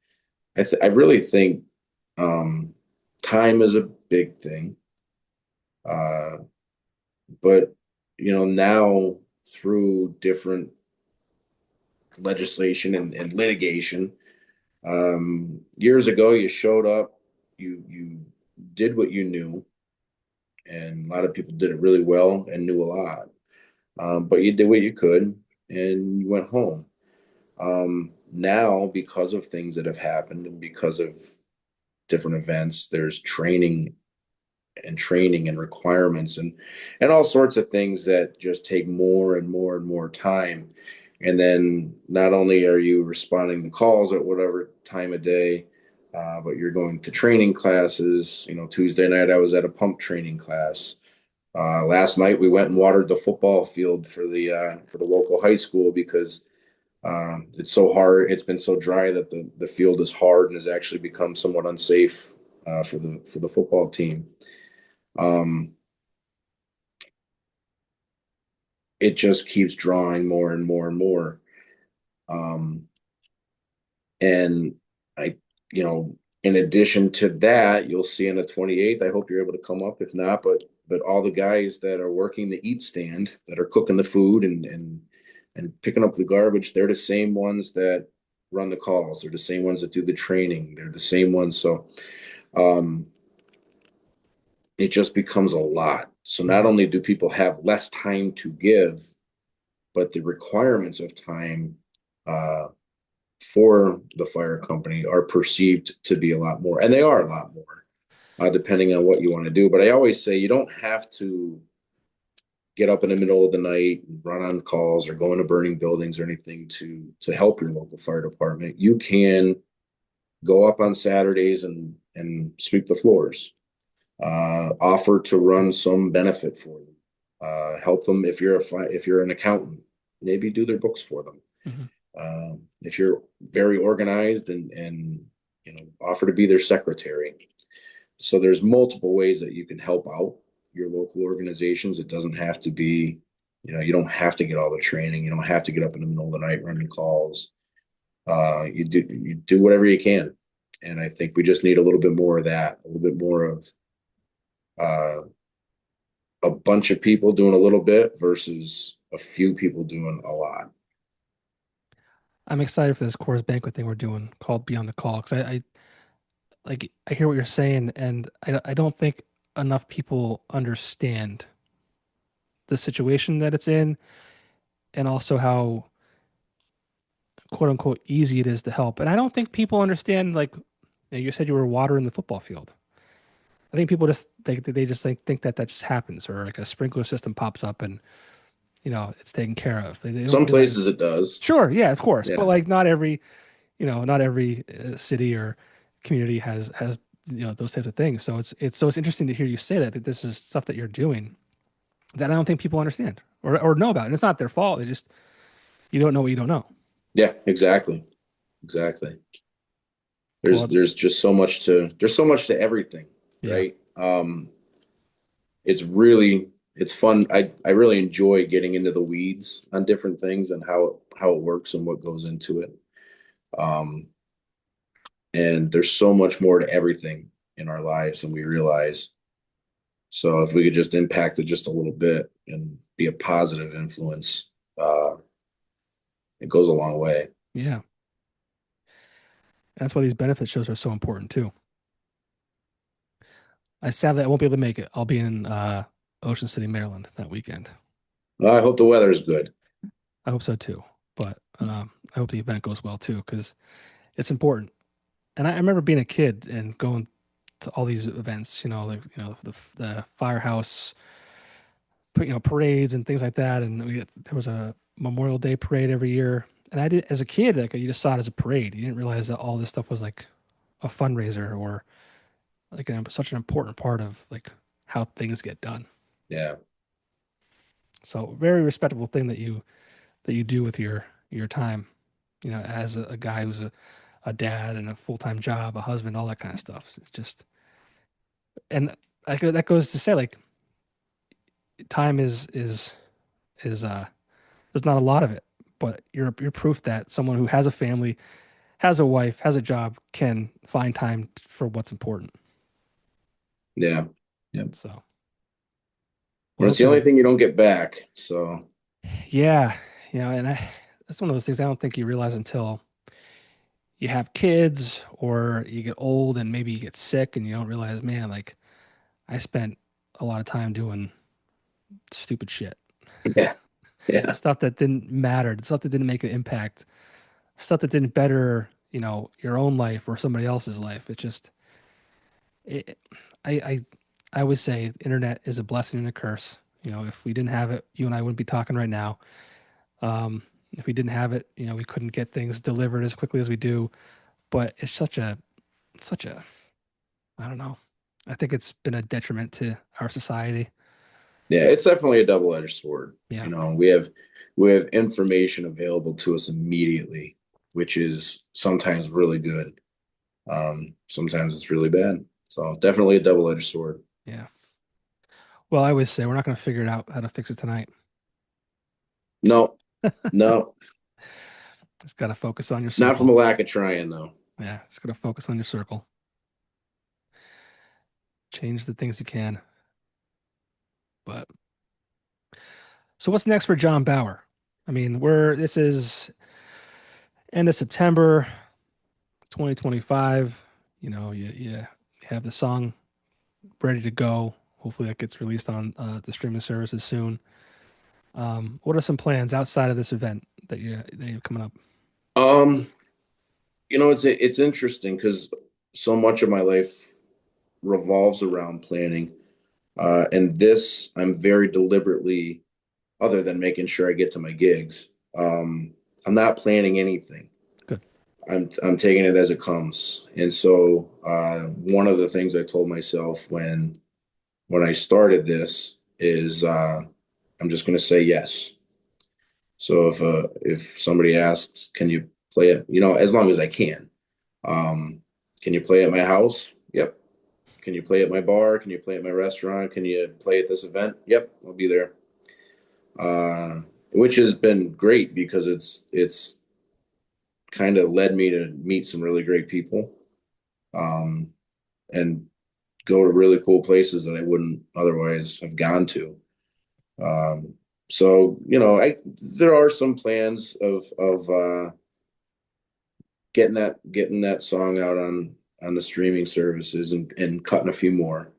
I really think, um, time is a big thing. Uh, but now through different legislation and litigation, years ago you showed up, you did what you knew, and a lot of people did it really well and knew a lot. But you did what you could and you went home. Now, because of things that have happened and because of different events, there's training and requirements and all sorts of things that just take more and more and more time. And then not only are you responding to calls at whatever time of day, but you're going to training classes. Tuesday night I was at a pump training class. Last night we went and watered the football field for the local high school because It's so hard. It's been so dry that the field is hard and has actually become somewhat unsafe for the football team. Um, it just keeps drawing more and more and more. Um, and I, you know, in addition to that, you'll see on the 28th. I hope you're able to come up. If not, but all the guys that are working the eat stand that are cooking the food and picking up the garbage, they're the same ones that run the calls. They're the same ones that do the training. They're the same ones. So um, it just becomes a lot. So not Mhm. only do people have less time to give, but the requirements of time uh, for the fire company are perceived to be a lot more, and they are a lot more, depending on what you want to do. But I always say you don't have to get up in the middle of the night and run on calls or go into burning buildings or anything to help your local fire department. You can go up on Saturdays and sweep the floors. Offer to run some benefit for them. Help them if you're an accountant, maybe do their books for them. Mhm. If you're very organized and offer to be their secretary. So there's multiple ways that you can help out your local organizations. It doesn't have to be, you don't have to get all the training. You don't have to get up in the middle of the night running calls. You do whatever you can. And I think we just need a little bit more of that, a little bit more of uh, a bunch of people doing a little bit versus a few people doing a lot. I'm excited for this course banquet thing we're doing called Beyond the Call because I hear what you're saying, and I don't think enough people understand the situation that it's in, and also how quote unquote easy it is to help. And I don't think people understand you said you were watering the football field. I think people just they just think that that just happens, or like a sprinkler system pops up and it's taken care of. They don't Some realize. places it does. Sure, yeah, of course, but Yeah. like not every city or community has those types of things. So it's interesting to hear you say that this is stuff that you're doing that I don't think people understand or know about, and it's not their fault. They just you don't know what you don't know. Yeah, exactly. Exactly. There's Well, there's just so much to everything, yeah, right? It's fun. I really enjoy getting into the weeds on different things and how it works and what goes into it. Um, and there's so much more to everything in our lives than we realize. So if we could just impact it just a little bit and be a positive influence, uh, it goes a long way. yeah. That's why these benefit shows are so important too. I sadly I won't be able to make it. I'll be in Ocean City, Maryland that weekend. Well, I hope the weather's good. I hope so too. But I hope the event goes well too, because it's important. And I remember being a kid and going to all these events, the firehouse, parades and things like that. And there was a Memorial Day parade every year. And I did, as a kid, like you just saw it as a parade. You didn't realize that all this stuff was like a fundraiser or like such an important part of like how things get done. Yeah. So very respectable thing that you do with your time, as a guy who's a dad and a full-time job, a husband, all that kind of stuff. It's just, and that goes to say like time is there's not a lot of it, but you're proof that someone who has a family, has a wife, has a job can find time for what's important. Yeah. Yeah. So, Well, well, it's the listen, only thing you don't get back. So yeah, and that's one of those things I don't think you realize until you have kids or you get old and maybe you get sick and you don't realize, man, like I spent a lot of time doing stupid shit, yeah. Yeah. stuff that didn't matter, stuff that didn't make an impact, stuff that didn't better, your own life or somebody else's life. It just, it, I, I, I always say internet is a blessing and a curse. If we didn't have it, you and I wouldn't be talking right now. If we didn't have it, we couldn't get things delivered as quickly as we do. But it's such a, I don't know. I think it's been a detriment to our society. Yeah, it's definitely a double-edged sword. Yeah. We have information available to us immediately, which is sometimes really good. Sometimes it's really bad. So definitely a double-edged sword. Yeah. Well, I always say we're not going to figure it out how to fix it tonight. No, no, Just got to focus on your not from a circle. lack of trying though. Yeah. Just got to focus on your circle. Change the things you can. But so what's next for John Bauer? I mean, this is end of September 2025. You have the song ready to go. Hopefully that gets released on the streaming services soon. What are some plans outside of this event that you have coming up? Um, it's interesting because so much of my life revolves around planning. And this, I'm very deliberately, other than making sure I get to my gigs, I'm not planning anything. Good. I'm taking it as it comes. And so, one of the things I told myself when I started this is, I'm just going to say yes. So if somebody asks, can you play it? As long as I can. Um, can you play at my house? Yep. Can you play at my bar? Can you play at my restaurant? Can you play at this event? Yep, I'll be there. Which has been great because it's kind of led me to meet some really great people, um, and go to really cool places that I wouldn't otherwise have gone to. Um, so there are some plans of getting that song out on the streaming services and cutting a few more.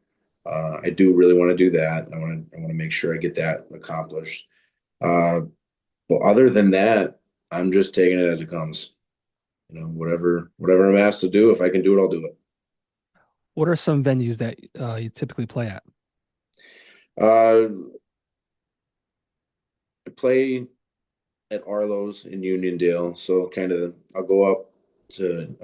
I do really want to do that. I want to make sure I get that accomplished. Well, other than that, I'm just taking it as it comes. Whatever I'm asked to do, if I can do it, I'll do it. What are some venues that you typically play at? Uh, I play at Arlo's in Uniondale, so kind of I'll go up to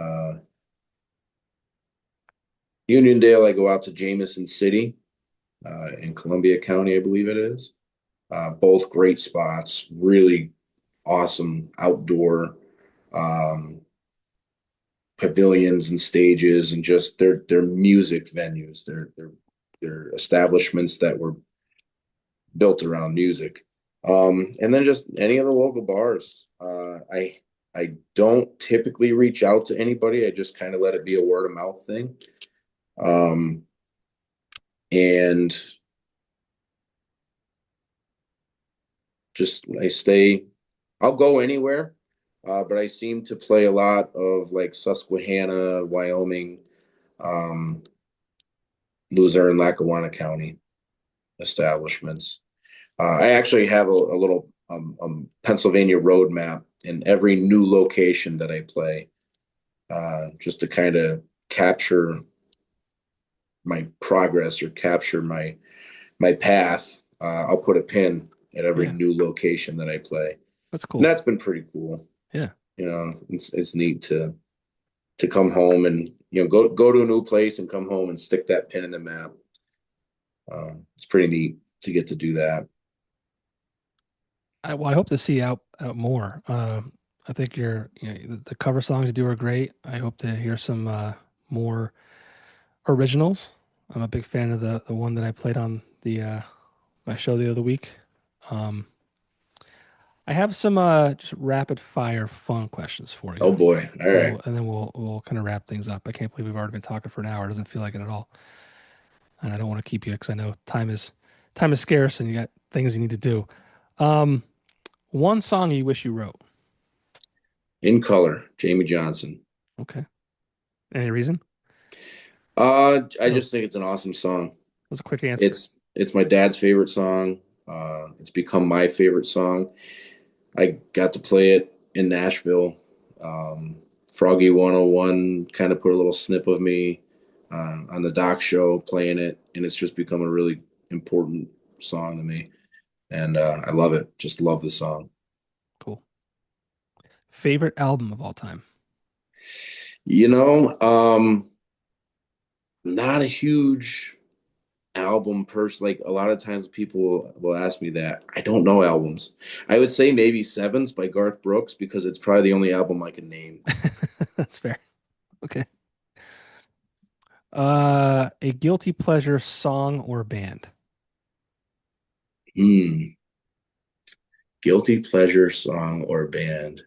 Uniondale. I go out to Jameson City in Columbia County, I believe it is. Both great spots, really awesome outdoor um, pavilions and stages, and just their music venues. They're establishments that were built around music. And then just any of the local bars. I don't typically reach out to anybody. I just kind of let it be a word of mouth thing. Um, and just I stay. I'll go anywhere, but I seem to play a lot of like Susquehanna, Wyoming, um, Luzerne, Lackawanna County establishments. I actually have a little Pennsylvania road map in every new location that I play, just to kind of capture my progress or capture my path. I'll put a pin at every Yeah, new location that I play, that's and cool. that's been pretty cool. Yeah. It's neat to come home and go to a new place and come home and stick that pin in the map. It's pretty neat to get to do that. Well, I hope to see you out more. I think the cover songs you do are great. I hope to hear some more originals. I'm a big fan of the one that I played on the my show the other week. Um, I have some just rapid fire fun questions for you, Oh boy! All and right. we'll kind of wrap things up. I can't believe we've already been talking for an hour. It doesn't feel like it at all, and I don't want to keep you because I know time is scarce and you got things you need to do. Um, One song you wish you wrote. In Color, Jamie Johnson. Okay. Any reason? I That was, just think it's an awesome song. that was a quick answer. It's my dad's favorite song. It's become my favorite song. I got to play it in Nashville. Um, Froggy 101 kind of put a little snip of me on the Doc show playing it, and it's just become a really important song to me. And I love it. Just love the song. Cool. Favorite album of all time. You know, not a huge album person. Like a lot of times people will ask me that. I don't know albums. I would say maybe Sevens by Garth Brooks because it's probably the only album I can name. That's fair. Okay. A guilty pleasure song or band. Hmm. Guilty pleasure song or band.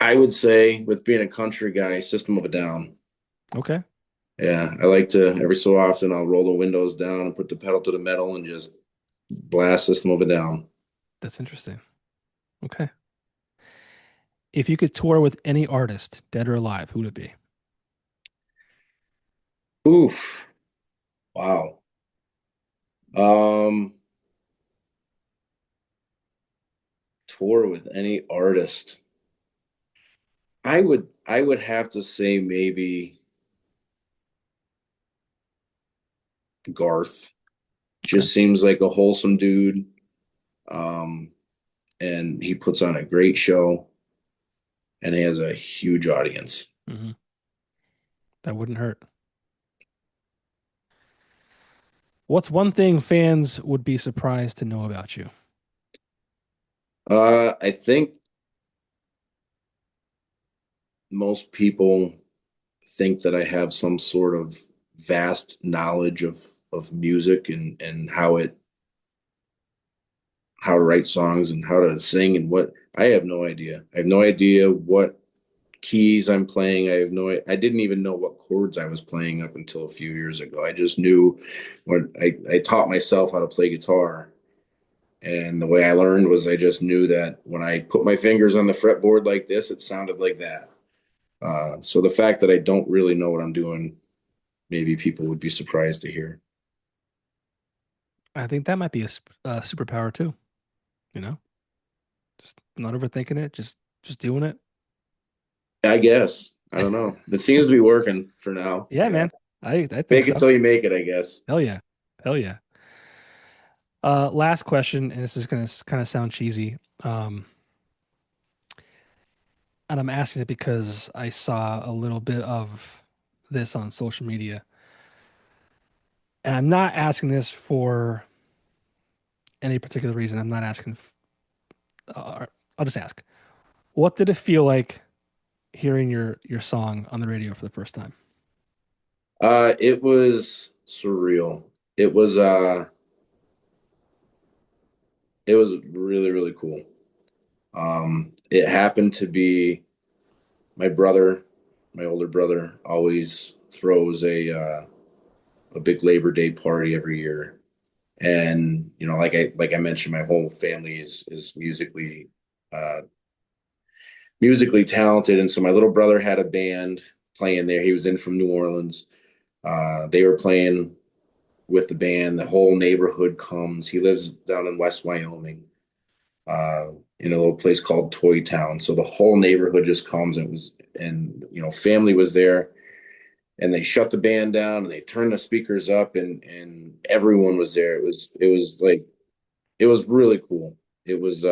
I would say with being a country guy, System of a Down. Okay. Yeah, I like to every so often I'll roll the windows down and put the pedal to the metal and just blast System of a Down. That's interesting. Okay. If you could tour with any artist, dead or alive, who would it be? Oof. Wow. Um, Tour with any artist. I would have to say maybe Garth. Okay. Just seems like a wholesome dude. Um, and he puts on a great show and he has a huge audience. hmm That wouldn't hurt. What's one thing fans would be surprised to know about you? I think most people think that I have some sort of vast knowledge of music and how to write songs and how to sing and what I have no idea. I have no idea what keys I'm playing. I didn't even know what chords I was playing up until a few years ago. I just knew when I taught myself how to play guitar. And the way I learned was I just knew that when I put my fingers on the fretboard like this, it sounded like that. So the fact that I don't really know what I'm doing, maybe people would be surprised to hear. I think that might be a superpower too, you know? Just not overthinking it, just doing it. I guess. I don't know. It seems to be working for now. Yeah, man. I think Fake it so. till you make it, I guess. Hell yeah. Hell yeah. Last question, and this is gonna kind of sound cheesy. And I'm asking it because I saw a little bit of this on social media. And I'm not asking this for any particular reason. I'm not asking, I'll just ask. What did it feel like hearing your song on the radio for the first time? It was surreal. It was uh it was really, really cool. It happened to be my brother, my older brother, always throws a big Labor Day party every year. And like I mentioned, my whole family is uh musically talented. And so my little brother had a band playing there. He was in from New Orleans. They were playing with the band. The whole neighborhood comes. He lives down in West Wyoming, uh, in a little place called Toy Town. So the whole neighborhood just comes and family was there and they shut the band down and they turned the speakers up and everyone was there. It was really cool. It was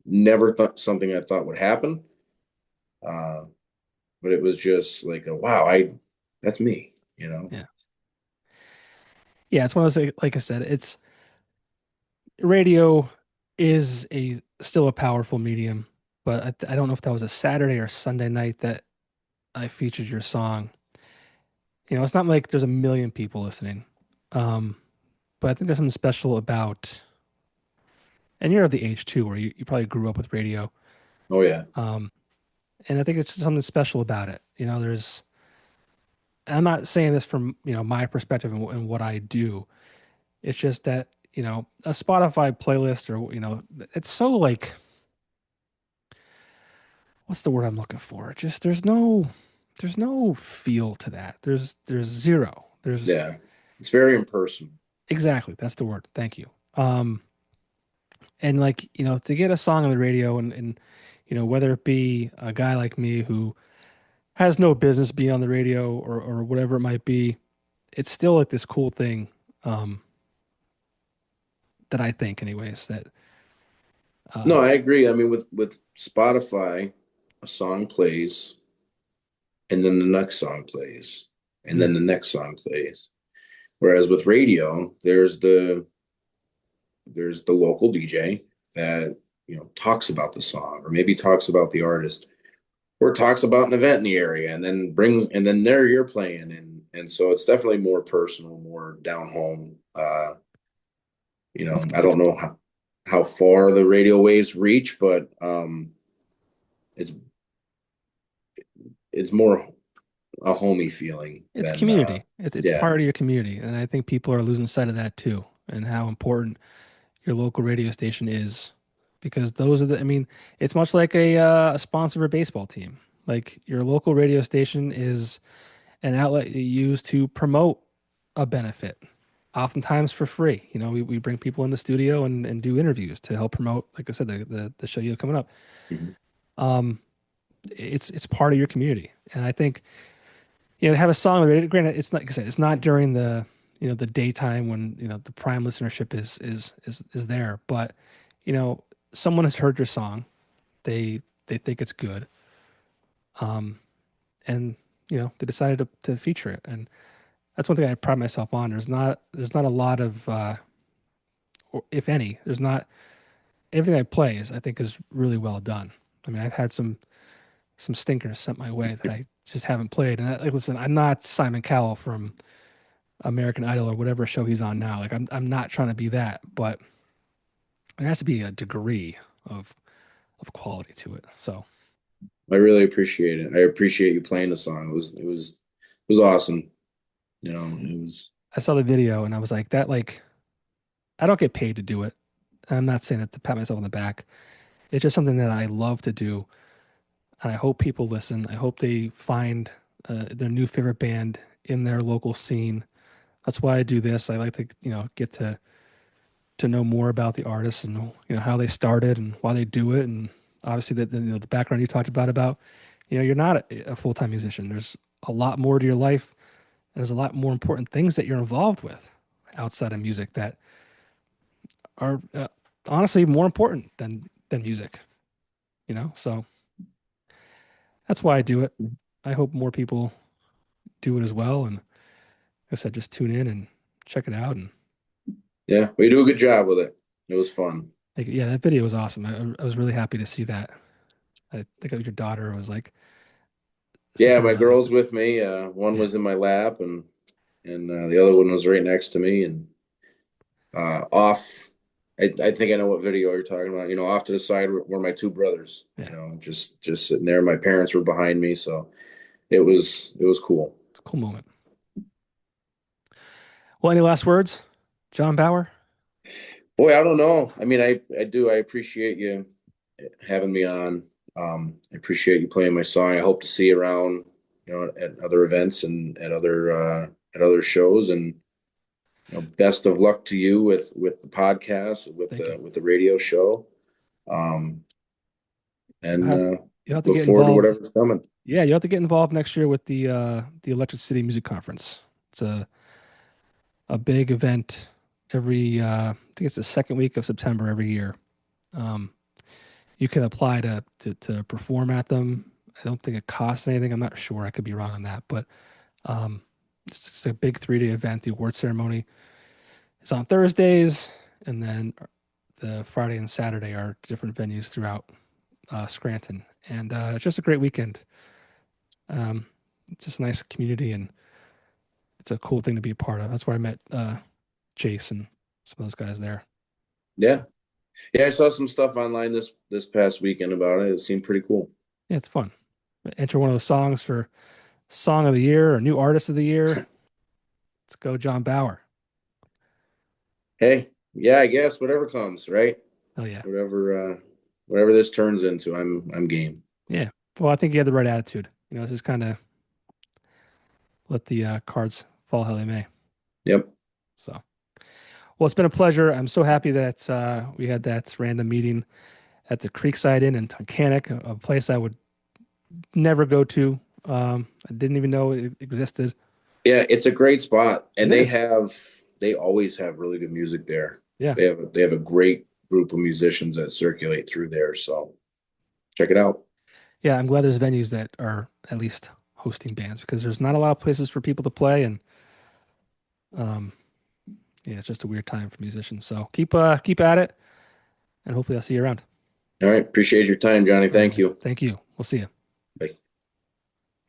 never thought something I thought would happen. Uh, but it was just like a wow, I that's me, you know. Yeah. Yeah, it's one of those, like I said, it's radio is a still a powerful medium, but I don't know if that was a Saturday or Sunday night that I featured your song. It's not like there's a million people listening. Um, but I think there's something special about, and you're of the age too, where you probably grew up with radio. Oh yeah. Um, and I think it's just something special about it. I'm not saying this from, my perspective and what I do. It's just that, a Spotify playlist or, it's so like, what's the word I'm looking for? Just there's no feel to that. There's zero. There's Yeah. It's very impersonal. exactly, that's the word. Thank you. And like, to get a song on the radio and whether it be a guy like me who has no business being on the radio or whatever it might be, it's still like this cool thing um that I think anyways that uh No, I agree. I mean, with Spotify, a song plays and then the next song plays. and Yeah. then the next song plays. Whereas with radio, there's the local DJ that talks about the song or maybe talks about the artist or talks about an event in the area and then there you're playing and so it's definitely more personal, more down home. I It's don't know how far the radio waves reach, but it's it's more a homey feeling it's than community. It's yeah. part of your community, and I think people are losing sight of that too, and how important your local radio station is, because those are the. I mean, it's much like a sponsor of a baseball team. Like your local radio station is an outlet you use to promote a benefit, oftentimes for free. We bring people in the studio and do interviews to help promote, like I said, the show you have coming up. Mhm. Um, it's part of your community, and I think to have a song on the radio. Granted, it's not like I said, it's not during the the daytime when the prime listenership is there, but you know someone has heard your song, they think it's good, um, and they decided to feature it, and that's one thing I pride myself on. There's not a lot of or if any, there's not everything I play is I think is really well done. I mean, I've had some stinkers sent my way that I just haven't played, and like listen, I'm not Simon Cowell from American Idol or whatever show he's on now. Like I'm not trying to be that, but there has to be a degree of quality to it. So I really appreciate it. I appreciate you playing the song. It was awesome. It was. I saw the video and I was like, that like I don't get paid to do it. I'm not saying it to pat myself on the back. It's just something that I love to do, and I hope people listen. I hope they find their new favorite band in their local scene. That's why I do this. I like to get to know more about the artists and how they started and why they do it, and obviously the background you talked about you're not a full-time musician. There's a lot more to your life, and there's a lot more important things that you're involved with outside of music that are honestly more important than music, so that's why I do it. I hope more people do it as well, and like I said, just tune in and check it out. And Yeah, we do a good job with it. It was fun. like, yeah, that video was awesome. I was really happy to see that. I think it was your daughter was like said Yeah, something my about like girl's with me. One yeah. was in my lap, and the other one was right next to me. And off, I think I know what video you're talking about. Off to the side were my two brothers. Yeah, Just sitting there. My parents were behind me, so it was cool. it's a cool moment. Well, any last words, John Bauer? Boy, I don't know. I mean, I do. I appreciate you having me on. I appreciate you playing my song. I hope to see you around, at other events and at other shows. And best of luck to you with the podcast, with Thank you. the radio show. Um, You'll and have you'll have to look get forward to involved. whatever's coming. Yeah, you'll have to get involved next year with the Electric City Music Conference. It's a big event every I think it's the second week of September every year. Um, you can apply to perform at them. I don't think it costs anything. I'm not sure. I could be wrong on that, but um, it's just a big 3-day event. The award ceremony is on Thursdays, and then the Friday and Saturday are different venues throughout Scranton, and it's just a great weekend. Um, it's just a nice community, and it's a cool thing to be a part of. That's where I met Jase and some of those guys there. Yeah, yeah. I saw some stuff online this past weekend about it. It seemed pretty cool. Yeah, it's fun. Enter one of those songs for Song of the Year or New Artist of the Year. Let's go, John Bauer. Hey, yeah, I guess whatever comes, right? Oh yeah, Whatever this turns into, I'm game. yeah. Well, I think you had the right attitude. Just kind of let the cards fall how they may. Yep. So, well, it's been a pleasure. I'm so happy that we had that random meeting at the Creekside Inn in Tunkhannock, a place I would never go to. I didn't even know it existed. Yeah, it's a great spot, It and is. they always have really good music there. Yeah. They have a great group of musicians that circulate through there. So check it out. Yeah. I'm glad there's venues that are at least hosting bands because there's not a lot of places for people to play, and um, yeah, it's just a weird time for musicians. So keep at it, and hopefully I'll see you around. All right. Appreciate your time, Johnny. All Thank right. you. Thank you. We'll see you. Bye.